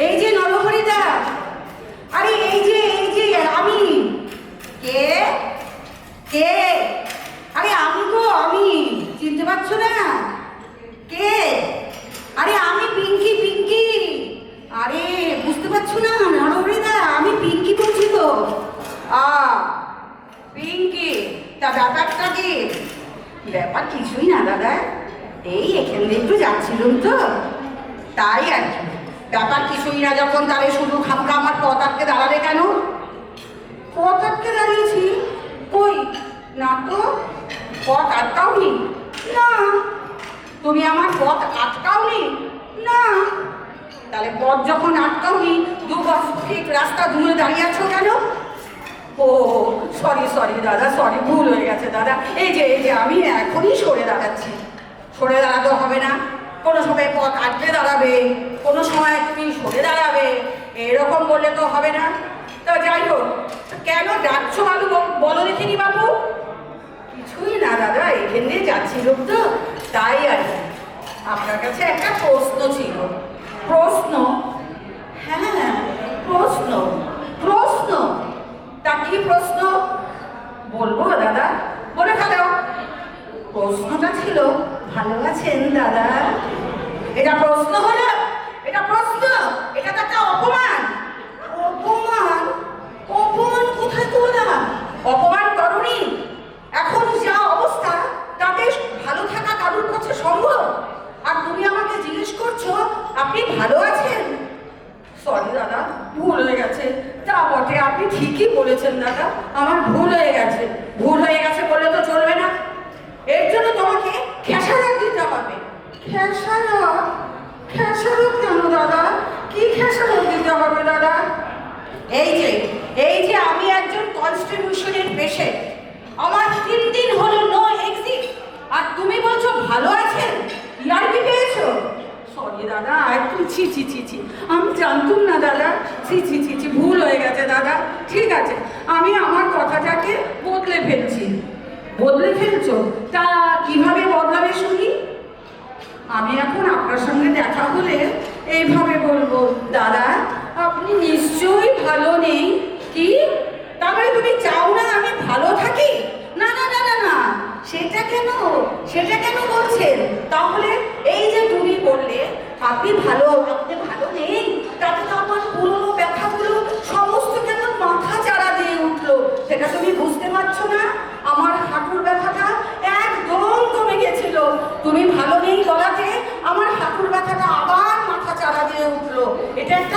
এই যে নরহরিদা, আরে এই যে আমি। কে কে? আরে আমি গো, আমি। চিনতে পারছো না? কে? আরে আমি পিঙ্কি, পিঙ্কি। আরে বুঝতে পারছো না নরহরিদা, আমি পিঙ্কি বলছি তো। পিঙ্কি, তা ব্যাপারটা কি? ব্যাপার কিছুই না দাদা, এই এখান দিয়ে একটু যাচ্ছিলাম তো, তাই আর কি। ব্যাপার কিছুই না যখন, তাহলে শুধু খামখা আমার পথ আটকে দাঁড়াবে কেন? পথ আটকে দাঁড়িয়েছি? কই না তো, পথ আটকাওনি। না। তুমি আমার পথ আটকাওনি? না। তাহলে পথ যখন আটকাওনি, দুবার ঠিক রাস্তা দূরে দাঁড়িয়ে আছো কেন? ও সরি সরি দাদা, সরি, ভুল হয়ে গেছে দাদা। এই যে আমি এখনই সরে দাঁড়াচ্ছি। সরে দাঁড়াতে হবে না, কোনো সময় পথ আটকে দাঁড়াবে, কোনো সময় তুমি সরে দাঁড়াবে, এরকম বললে তো হবে না। তো যাই হোক, কেন ডাকছো বাবু, বলো দেখিনি বাবু? কিছুই না দাদা, এখান দিয়ে যাচ্ছিলাম তো, তাই আর কি। আপনার কাছে একটা প্রশ্ন ছিল। প্রশ্ন? হ্যাঁ, প্রশ্ন। প্রশ্ন? তা কি প্রশ্ন? বলবো দাদা, বলে ফেলো। প্রশ্নটা ছিল, ভালো আছেন দাদা? এটা প্রশ্ন হলো? এটা প্রশ্ন? এটা তো একটা অপমান। অপমান? অপমান কোথায় করলাম? অপমান করনি? এখন যা অবস্থা, তাতে ভালো থাকা কারোর কাছে সম্ভব? আর তুমি আমাকে জিজ্ঞেস করছো আপনি ভালো আছেন? সরি দাদা, ভুল হয়ে গেছে। তা বটে, আপনি ঠিকই বলেছেন দাদা, আমার ভুল হয়ে গেছে। ভুল হয়ে গেছে বললে তো চলবে না, এর জন্য তোমাকে খেসারত দিতে হবে। খেসারত? খেসারত কেন দাদা? কি খেসারত দিতে হবে দাদা? এই যে আমি একজন কনস্টিটিউশনের পেশেন্ট, আমার 3 দিন হলো নো এক্সিট, আর তুমি বলছো ভালো আছেন? ইয়ার্কি পেয়েছো? সরি দাদা, একটু ছি ছি ছি ছি, আমি জানতুম না দাদা। ছি ছি ছি ছি, ভুল হয়ে গেছে দাদা। ঠিক আছে, আমি আমার কথাটাকে বদলে ফেলছি। বদলে ফেলছো? তা কিভাবে বদলাবে শুনি? আমি এখন আপনার সঙ্গে দেখা হলে এইভাবে বলবো, দাদা আপনি নিশ্চয়ই ভালো নেই। কি? তারপরে তুমি চাও না আমি ভালো থাকি? না না না না না, সেটা কেন? সেটা কেন বলছেন? তাহলে এই যে তুমি বললে আপনি ভালো নেই, তাতে তো আমার পুরনো ব্যথাগুলো সমস্ত কেমন মাথা চাড়া দিয়ে উঠলো। সেটা তুমি বুঝতে পারছো না? আমার হাঁটুর ব্যথাটা একদম কমে গেছিল। তুমি ভালো নেই বলাতে আমার হাঁটুর ব্যথাটা আবার মাথা চাড়া দিয়ে উঠলো। এটা একটা